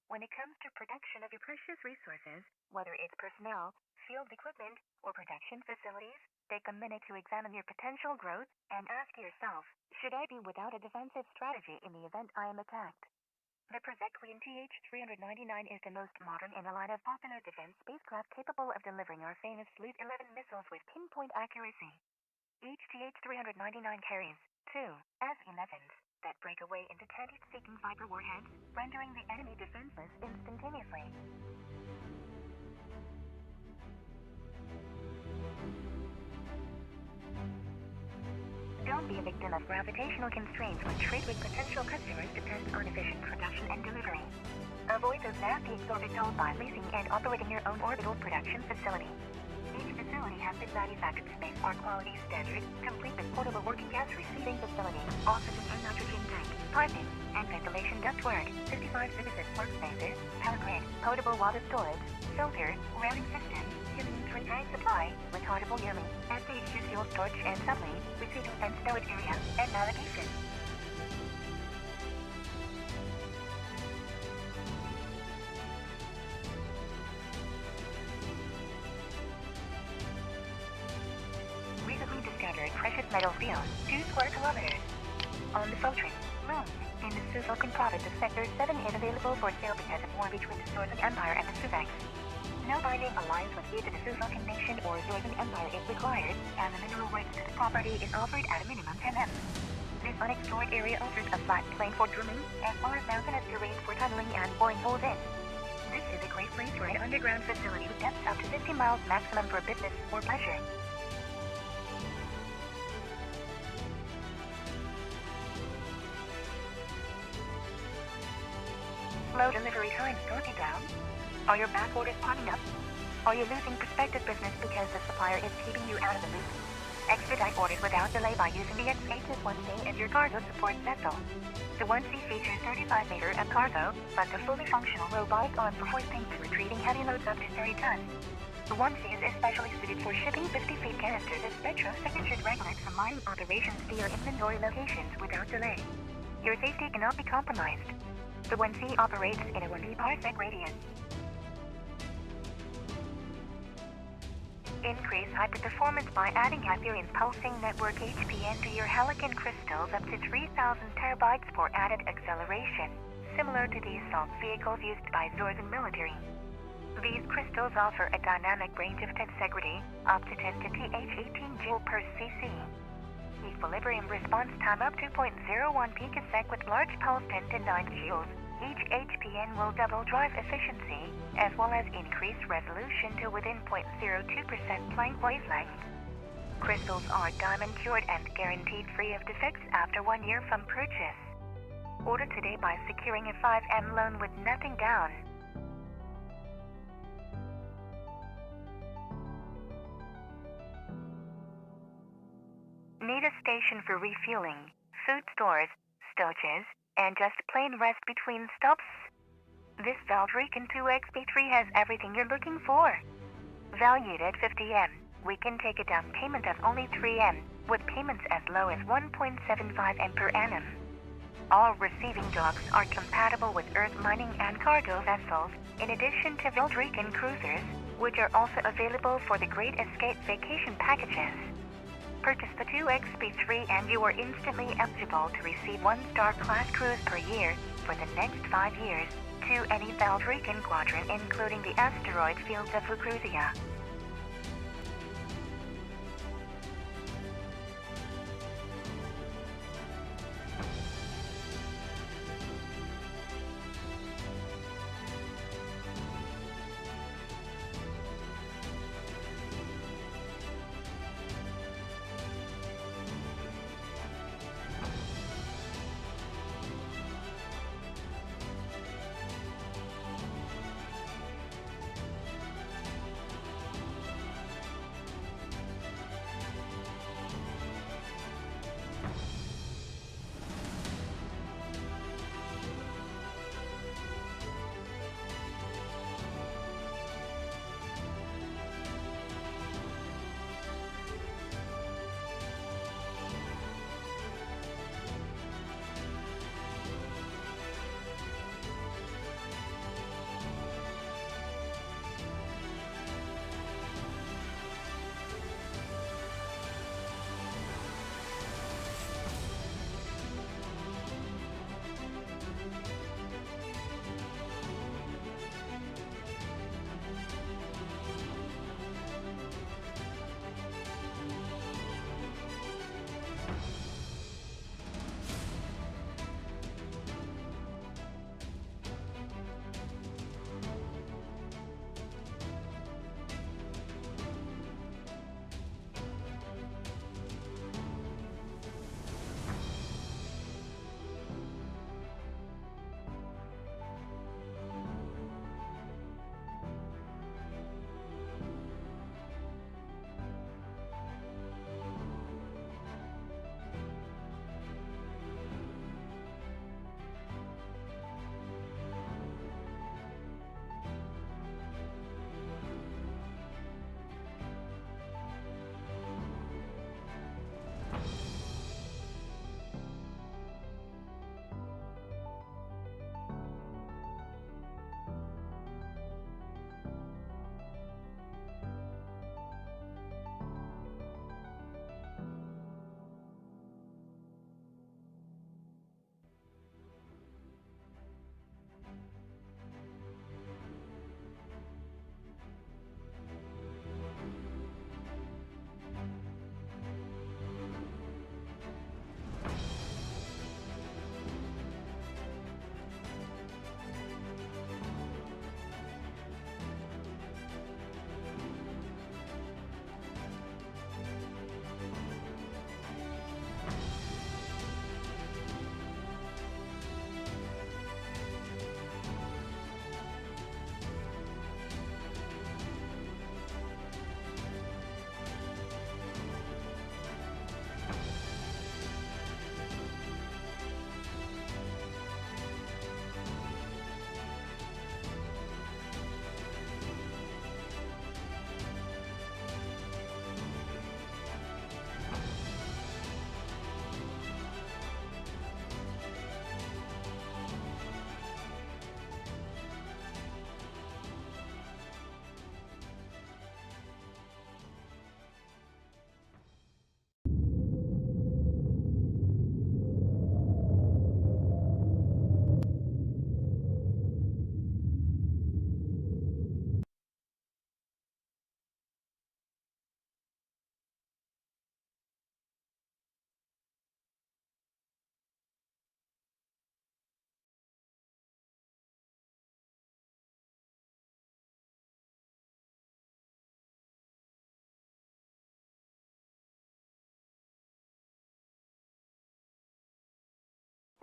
When it comes to protection of your precious resources, whether it's personnel, field equipment, or production facilities, take a minute to examine your potential growth and ask yourself, should I be without a defensive strategy in the event I am attacked? The Project TH-399 is the most modern in a line of popular defense spacecraft capable of delivering our famous Loot 11 missiles with pinpoint accuracy. Each TH-399 carries two S-11s that break away into heat-seeking fiber warheads, rendering the enemy defenseless instantaneously. Don't be a victim of gravitational constraints when trade with potential customers depends on efficient production and delivery. Avoid those nasty exorbitant tolls by leasing and operating your own orbital production facility. Each facility has been manufactured to space-art quality standard, complete with portable working gas receiving facility, oxygen and nitrogen tank, piping, and ventilation ductwork, 55 citizen workspaces, power grid, potable water storage, filter, railing system, helium-3 tank supply, retardable yearly, SH2 fuel storage and sublease, receiving and storage area, and navigation. Recently discovered precious metal field, 2 square kilometers. On the Photron, Moon, in the Suzokan province of Sector 7 is available for sale because of war between the Zorgan Empire and the Suzaks. No binding alliance with either the Suzokan nation or Zorgan Empire is required, and the mineral rights to the property is offered at a minimum 10 M. This unexplored area offers a flat plain for drilling, as well as mountainous terrain for tunneling and boring holes in. This is a great place for an underground facility with depths up to 50 miles maximum for business or pleasure. Slow delivery times going down? Are your back orders piling up? Are you losing prospective business because the supplier is keeping you out of the loop? Expedite orders without delay by using the X-1C as your cargo support vessel. The 1C features 35-meter of cargo, plus a fully functional robotic arm for hoisting and retrieving heavy loads up to 30 tons. The 1C is especially suited for shipping 50-feet canisters of spectro-signatured records from mining operations to your inventory locations without delay. Your safety cannot be compromised. The 1C operates in a 1D parsec radius. Increase hyper-performance by adding Hyperion Pulsing Network HPN to your Helican crystals up to 3,000 terabytes for added acceleration, similar to the assault vehicles used by Zorgan military. These crystals offer a dynamic range of tensegrity, up to 10 to TH18 joule per cc. Equilibrium response time up to 0.01 picosec with large pulse 10 to 9 joules. Each HPN will double drive efficiency, as well as increase resolution to within 0.02% Planck wavelength. Crystals are diamond cured and guaranteed free of defects after 1 year from purchase. Order today by securing a 5M loan with nothing down. Need a station for refueling, food stores, storages, and just plain rest between stops? This Valdrecan 2XP3 has everything you're looking for. Valued at 50M, we can take a down payment of only 3M, with payments as low as 1.75M per annum. All receiving docks are compatible with earth mining and cargo vessels, in addition to Valdrecan cruisers, which are also available for the Great Escape vacation packages. Purchase the 2XP3 and you are instantly eligible to receive 1-star class cruise per year for the next 5 years to any Valdrecan quadrant, including the asteroid fields of Lucrezia.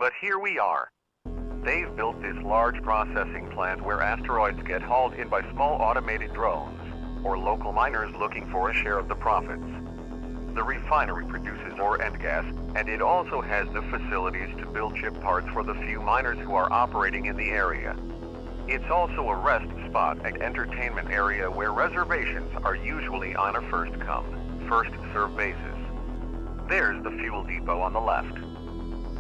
But here we are. They've built this large processing plant where asteroids get hauled in by small automated drones, or local miners looking for a share of the profits. The refinery produces ore and gas, and it also has the facilities to build chip parts for the few miners who are operating in the area. It's also a rest spot and entertainment area where reservations are usually on a first-come, first-served basis. There's the fuel depot on the left.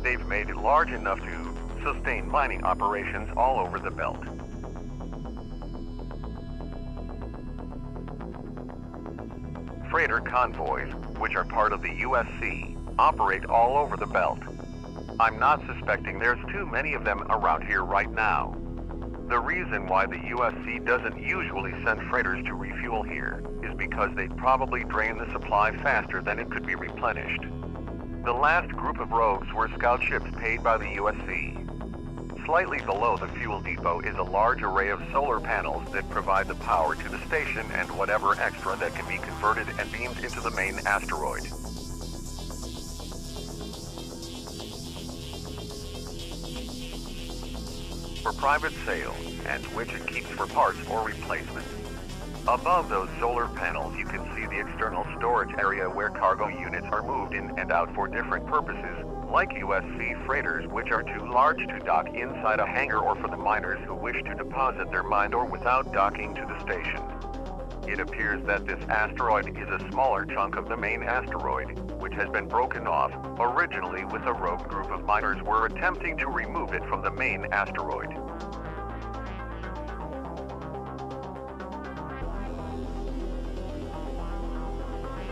They've made it large enough to sustain mining operations all over the belt. Freighter convoys, which are part of the USC, operate all over the belt. I'm not suspecting there's too many of them around here right now. The reason why the USC doesn't usually send freighters to refuel here is because they'd probably drain the supply faster than it could be replenished. The last group of rogues were scout ships paid by the USC. Slightly below the fuel depot is a large array of solar panels that provide the power to the station and whatever extra that can be converted and beamed into the main asteroid. For private sale, and which it keeps for parts or replacement. Above those solar panels you can see the external storage area where cargo units are moved in and out for different purposes, like USC freighters which are too large to dock inside a hangar, or for the miners who wish to deposit their mine ore without docking to the station. It appears that this asteroid is a smaller chunk of the main asteroid, which has been broken off, originally with a rogue group of miners were attempting to remove it from the main asteroid.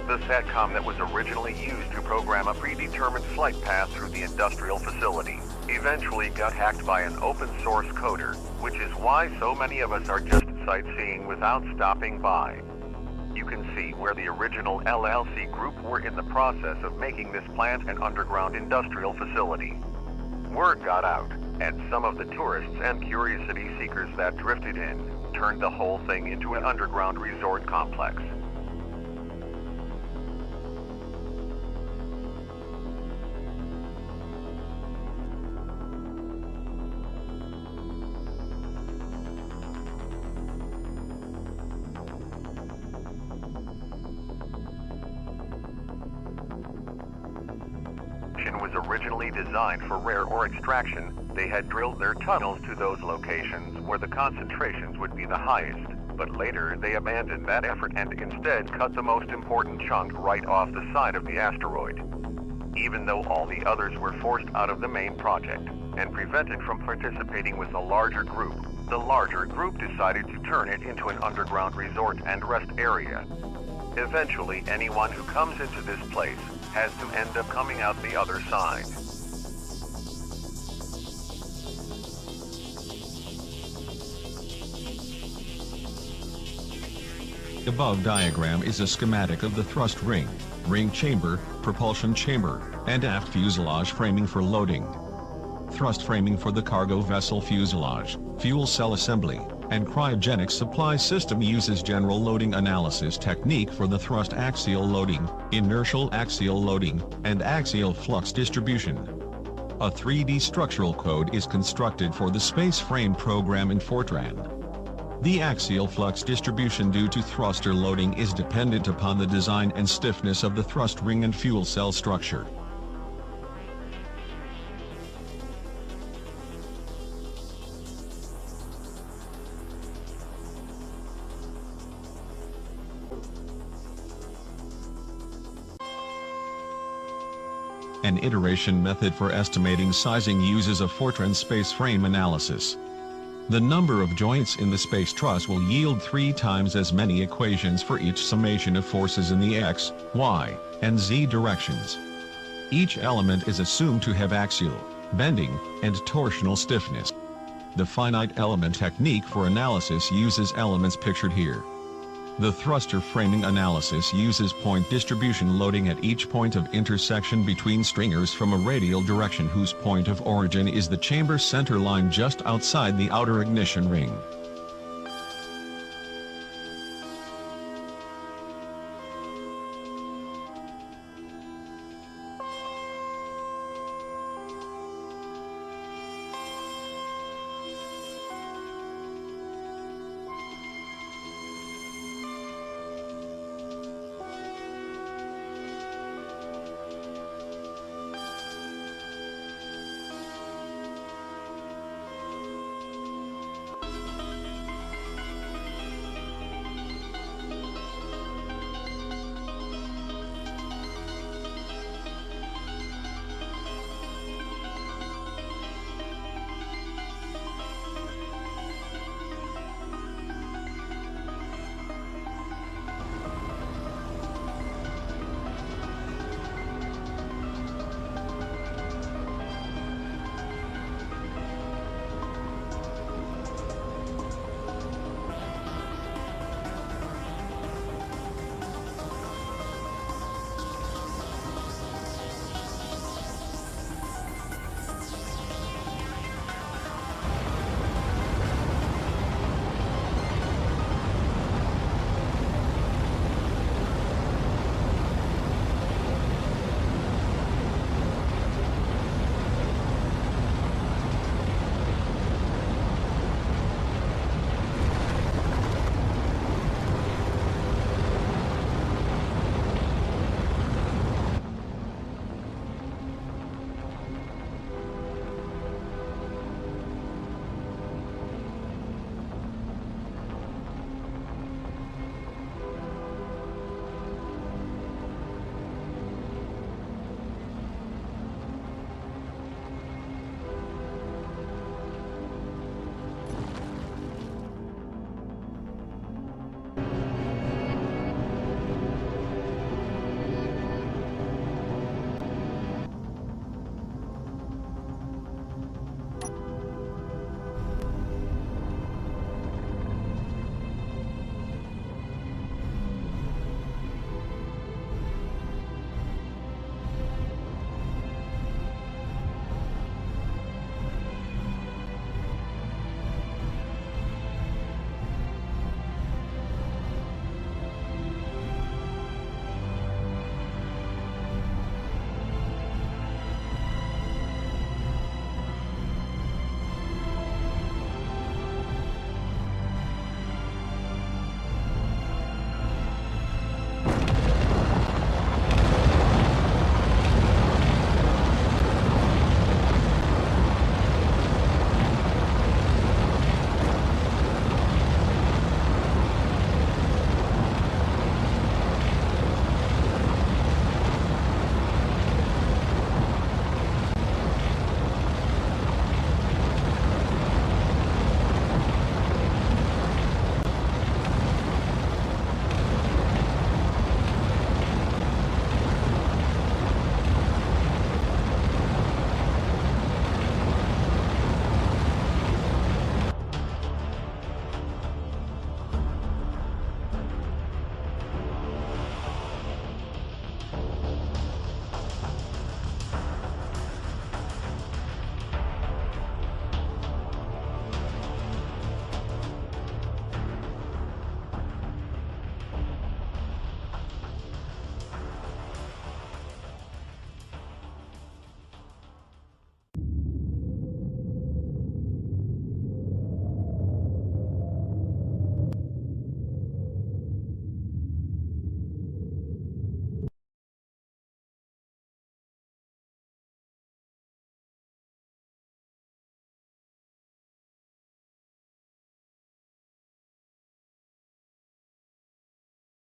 The SATCOM that was originally used to program a predetermined flight path through the industrial facility eventually got hacked by an open-source coder, which is why so many of us are just sightseeing without stopping by. You can see where the original LLC group were in the process of making this plant an underground industrial facility. Word got out, and some of the tourists and curiosity seekers that drifted in turned the whole thing into an underground resort complex. Was originally designed for rare ore extraction, they had drilled their tunnels to those locations where the concentrations would be the highest, but later they abandoned that effort and instead cut the most important chunk right off the side of the asteroid. Even though all the others were forced out of the main project and prevented from participating with the larger group decided to turn it into an underground resort and rest area. Eventually, anyone who comes into this place has to end up coming out the other side. The above diagram is a schematic of the thrust ring, ring chamber, propulsion chamber, and aft fuselage framing for loading. Thrust framing for the cargo vessel fuselage, fuel cell assembly, and cryogenic supply system uses general loading analysis technique for the thrust axial loading, inertial axial loading, and axial flux distribution. A 3D structural code is constructed for the space frame program in Fortran. The axial flux distribution due to thruster loading is dependent upon the design and stiffness of the thrust ring and fuel cell structure. An iteration method for estimating sizing uses a Fortran space frame analysis. The number of joints in the space truss will yield 3 times as many equations for each summation of forces in the x, y, and z directions. Each element is assumed to have axial, bending, and torsional stiffness. The finite element technique for analysis uses elements pictured here. The thruster framing analysis uses point distribution loading at each point of intersection between stringers from a radial direction whose point of origin is the chamber center line just outside the outer ignition ring.